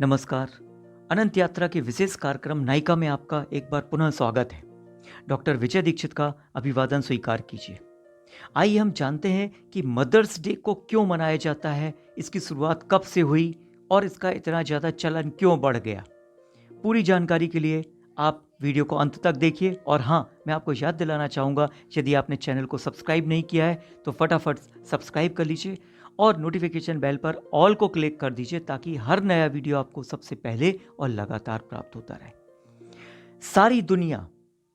नमस्कार। अनंत यात्रा के विशेष कार्यक्रम नायिका में आपका एक बार पुनः स्वागत है। डॉक्टर विजय दीक्षित का अभिवादन स्वीकार कीजिए। आइए हम जानते हैं कि मदर्स डे को क्यों मनाया जाता है, इसकी शुरुआत कब से हुई और इसका इतना ज़्यादा चलन क्यों बढ़ गया। पूरी जानकारी के लिए आप वीडियो को अंत तक देखिए। और हाँ, मैं आपको याद दिलाना चाहूँगा, यदि आपने चैनल को सब्सक्राइब नहीं किया है तो फटाफट सब्सक्राइब कर लीजिए और नोटिफिकेशन बेल पर ऑल को क्लिक कर दीजिए ताकि हर नया वीडियो आपको सबसे पहले और लगातार प्राप्त होता रहे। सारी दुनिया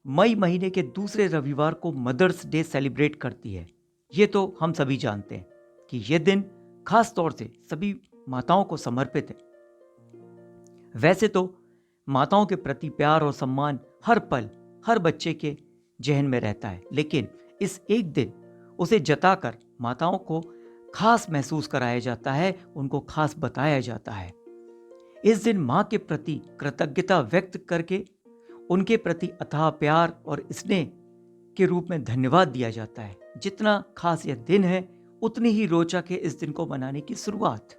मई महीने के दूसरे रविवार को मदर्स डे सेलिब्रेट करती है। ये तो हम सभी जानते हैं कि यह दिन खास तौर से सभी माताओं को समर्पित है। वैसे तो माताओं के प्रति प्यार और सम्मान हर पल हर बच्चे के जहन में रहता है, लेकिन इस एक दिन उसे जताकर माताओं को खास महसूस कराया जाता है, उनको खास बताया जाता है। इस दिन मां के प्रति कृतज्ञता व्यक्त करके उनके प्रति अथाह प्यार और स्नेह के रूप में धन्यवाद दिया जाता है। जितना खास यह दिन है, उतनी ही रोचक है इस दिन को मनाने की शुरुआत।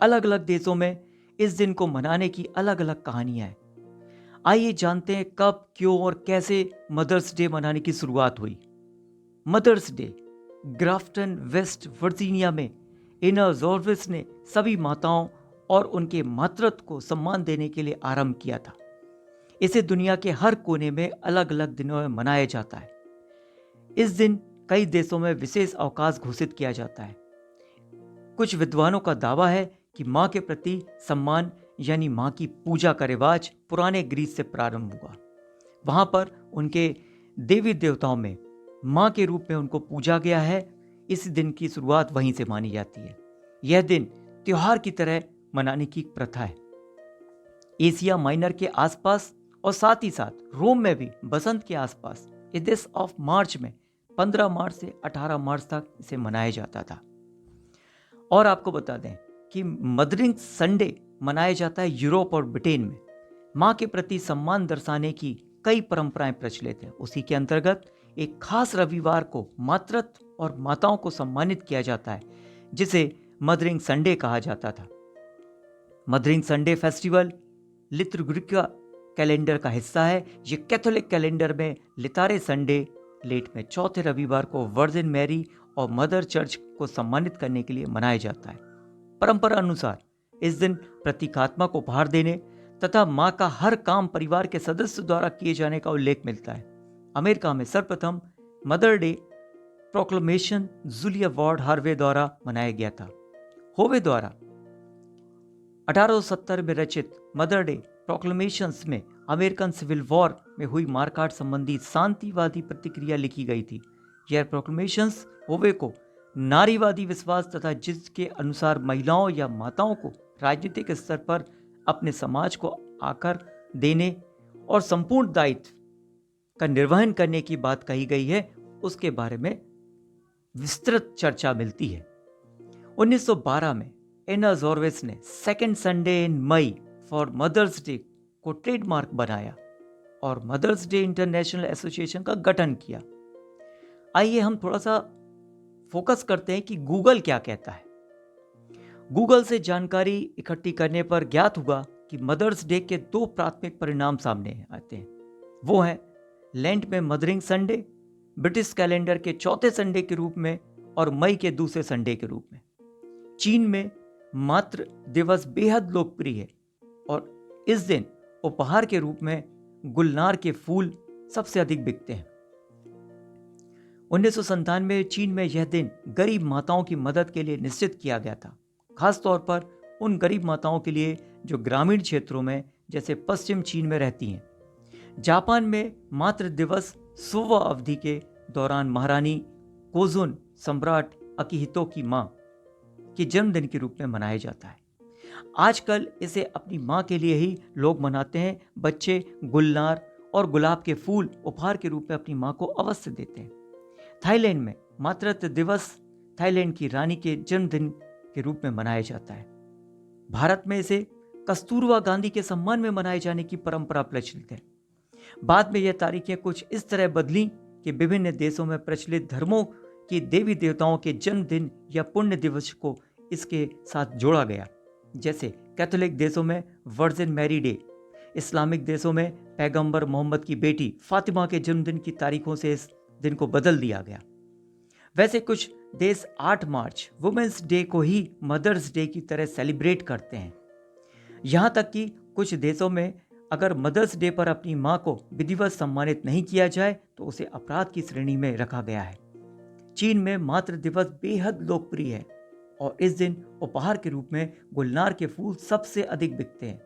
अलग अलग देशों में इस दिन को मनाने की अलग अलग कहानियां हैं। आइए जानते हैं कब, क्यों और कैसे मदर्स डे मनाने की शुरुआत हुई। Mother's Day Grafton West Virginia में एना जॉर्विस ने सभी माताओं और उनके मातृत्व को सम्मान देने के लिए आरंभ किया था। इसे दुनिया के हर कोने में अलग अलग दिनों में मनाया जाता है। इस दिन कई देशों में विशेष अवकाश घोषित किया जाता है। कुछ विद्वानों का दावा है कि मां के प्रति सम्मान यानी मां की पूजा का रिवाज पुराने ग्रीस से प्रारंभ हुआ। वहां पर उनके देवी देवताओं में मां के रूप में उनको पूजा गया है। इस दिन की शुरुआत वहीं से मानी जाती है। यह दिन त्योहार की तरह मनाने की प्रथा है। एशिया माइनर के आसपास और साथ ही साथ रोम में भी बसंत के आसपास इदिस ऑफ मार्च में 15 मार्च से 18 मार्च तक इसे मनाया जाता था। और आपको बता दें कि मदरिंग संडे मनाया जाता है यूरोप और ब्रिटेन में। मां के प्रति सम्मान दर्शाने की कई परंपराएं प्रचलित हैं। उसी के अंतर्गत एक खास रविवार को मातृत्व और माताओं को सम्मानित किया जाता है, जिसे मदरिंग संडे कहा जाता था। मदरिंग संडे फेस्टिवल लितुर्गिका कैलेंडर का हिस्सा है। ये कैथोलिक कैलेंडर में लितारे संडे लेट में चौथे रविवार को वर्जिन मैरी और मदर चर्च को सम्मानित करने के लिए मनाया जाता है। परंपरा अनुसार इस दिन प्रतीकात्मक उपहार देने तथा मां का हर काम परिवार के सदस्य द्वारा किए जाने का उल्लेख मिलता है। अमेरिका में सर्वप्रथम mother day proclamation Julia ward Harvey द्वारा मनाया गया था। होवे द्वारा 1870 में रचित मदर डे प्रोक्लेमेशंस में अमेरिकन सिविल वॉर में हुई मारकाट संबंधी शांतिवादी प्रतिक्रिया लिखी गई थी। यह प्रोक्लेमेशंस होवे को नारीवादी विश्वास तथा जिसके अनुसार महिलाओं या माताओं को राजनीतिक स्तर पर अपने समाज को आकर देने और संपूर्ण दायित्व का निर्वहन करने की बात कही गई है, उसके बारे में विस्तृत चर्चा मिलती है। 1912 में एना जॉर्विस ने second Sunday in May for Mother's Day को ट्रेडमार्क बनाया और मदर्स डे इंटरनेशनल एसोसिएशन का गठन किया। आइए हम थोड़ा सा फोकस करते हैं कि गूगल क्या कहता है। गूगल से जानकारी इकट्ठी करने पर ज्ञात हुआ कि मदर्स डे के दो प्राथमिक परिणाम सामने आते हैं। वो है लेंट में मदरिंग संडे, ब्रिटिश कैलेंडर के चौथे संडे के रूप में और मई के दूसरे संडे के रूप में। चीन में मातृ दिवस बेहद लोकप्रिय है और इस दिन उपहार के रूप में गुलनार के फूल सबसे अधिक बिकते हैं। 1997 में चीन में यह दिन गरीब माताओं की मदद के लिए निश्चित किया गया था, खास तौर पर उन गरीब माताओं के लिए जो ग्रामीण क्षेत्रों में जैसे पश्चिम चीन में रहती हैं। जापान में मातृ दिवस सोवा अवधि के दौरान महारानी कोजुन सम्राट अकिहितो की मां के जन्मदिन के रूप में मनाया जाता है। आजकल इसे अपनी मां के लिए ही लोग मनाते हैं। बच्चे गुलनार और गुलाब के फूल उपहार के रूप में अपनी मां को अवश्य देते हैं। थाईलैंड में मातृत्व दिवस थाईलैंड की रानी के जन्मदिन के रूप में मनाया जाता है। भारत में इसे कस्तूरबा गांधी के सम्मान में मनाए जाने की परंपरा प्रचलित है। बाद में यह तारीखें कुछ इस तरह बदली कि विभिन्न देशों में प्रचलित धर्मों की देवी देवताओं के जन्मदिन या पुण्य दिवस को इसके साथ जोड़ा गया। जैसे कैथोलिक देशों में वर्जिन मैरी डे, इस्लामिक देशों में पैगंबर मोहम्मद की बेटी फातिमा के जन्मदिन की तारीखों से इस दिन को बदल दिया गया। वैसे कुछ देश 8 मार्च वुमेन्स डे को ही मदर्स डे की तरह सेलिब्रेट करते हैं। यहाँ तक कि कुछ देशों में अगर मदर्स डे पर अपनी माँ को विधिवत सम्मानित नहीं किया जाए तो उसे अपराध की श्रेणी में रखा गया है। चीन में मातृ दिवस बेहद लोकप्रिय है और इस दिन उपहार के रूप में गुलनार के फूल सबसे अधिक बिकते हैं।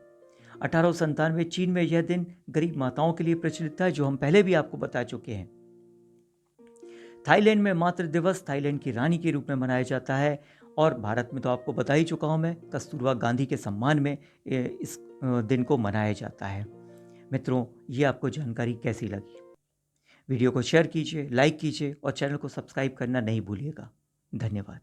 1897 चीन में यह दिन गरीब माताओं के लिए प्रचलित था, जो हम पहले भी आपको बता चुके हैं। थाईलैंड में मातृ दिवस थाईलैंड की रानी के रूप में मनाया जाता है और भारत में तो आपको बता ही चुका हूं मैं, कस्तूरबा गांधी के सम्मान में इस दिन को मनाया जाता है। मित्रों, ये आपको जानकारी कैसी लगी? वीडियो को शेयर कीजिए, लाइक कीजिए और चैनल को सब्सक्राइब करना नहीं भूलिएगा। धन्यवाद।